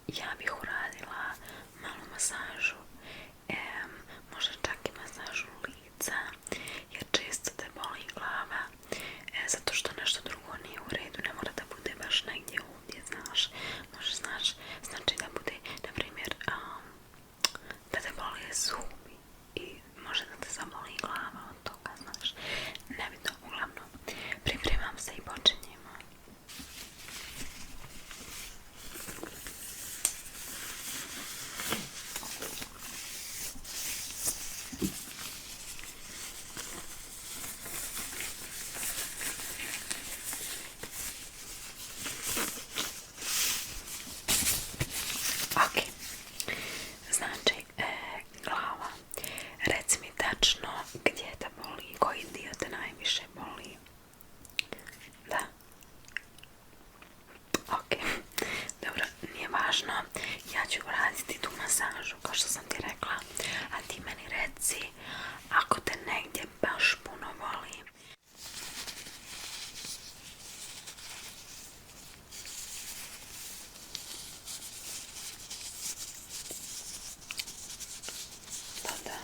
ja bih uradila malu masažu, možda čak i masažu lica, jer često te boli glava, zato što nešto drugo nije u redu, ne mora da bude baš negdje ovdje, znaš, može znači da bude, na primjer, da te boli zubi i može da te zaboli glava od toga, znaš, nebitno, uglavnom, pripremam se i počinjemo. Ok, znači, glava, reci mi tačno gdje te boli, koji dio te najviše boli. Da? Ok, dobro, nije važno, ja ću uraditi tu masažu kao što sam ti rekla, a ti meni reci ako te negdje baš puno boli. Da,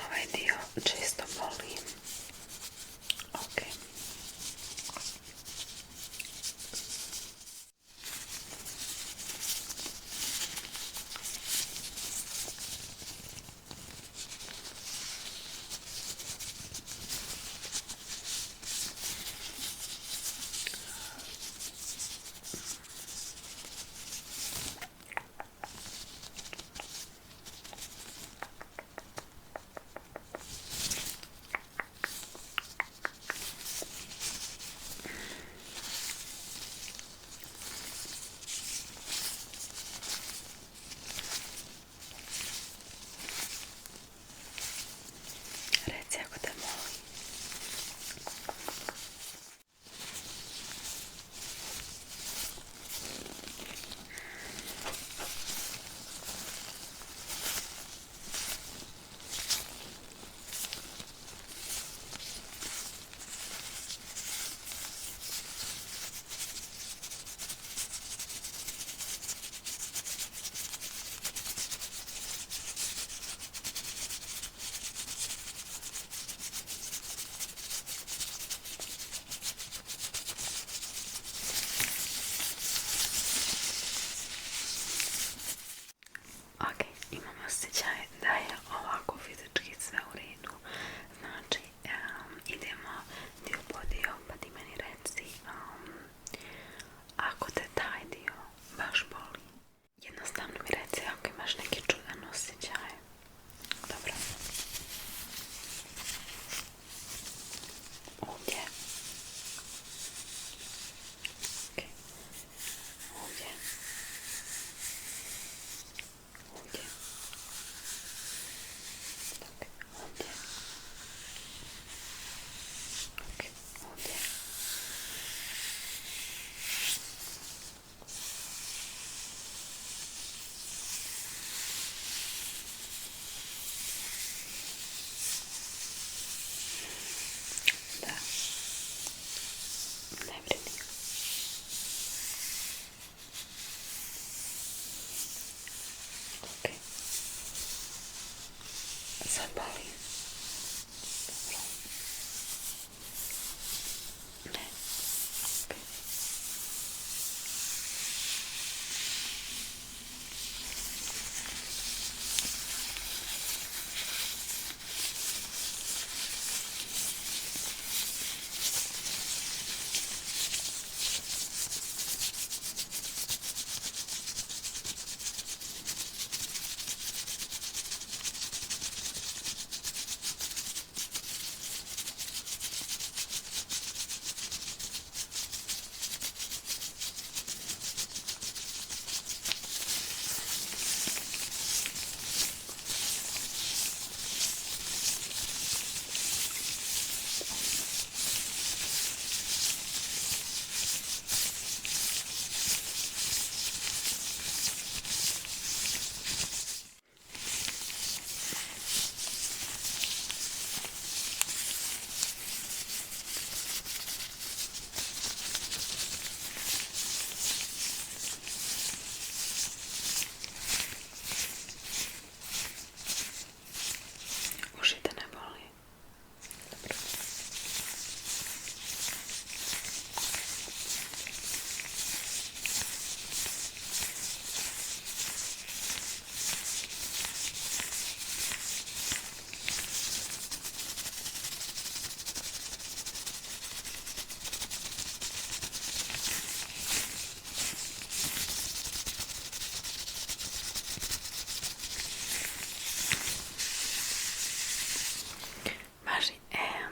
ovaj dio često boli. Ok.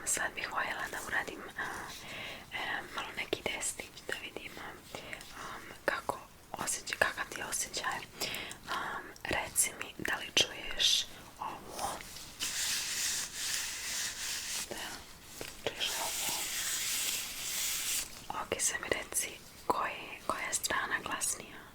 sad bih voljela da uradim malo neki testić da vidimo kakav ti je osjećaj. Reci mi da li čuješ ovo. Da, čuješ ovo. Ok, sad mi reci koja je strana glasnija.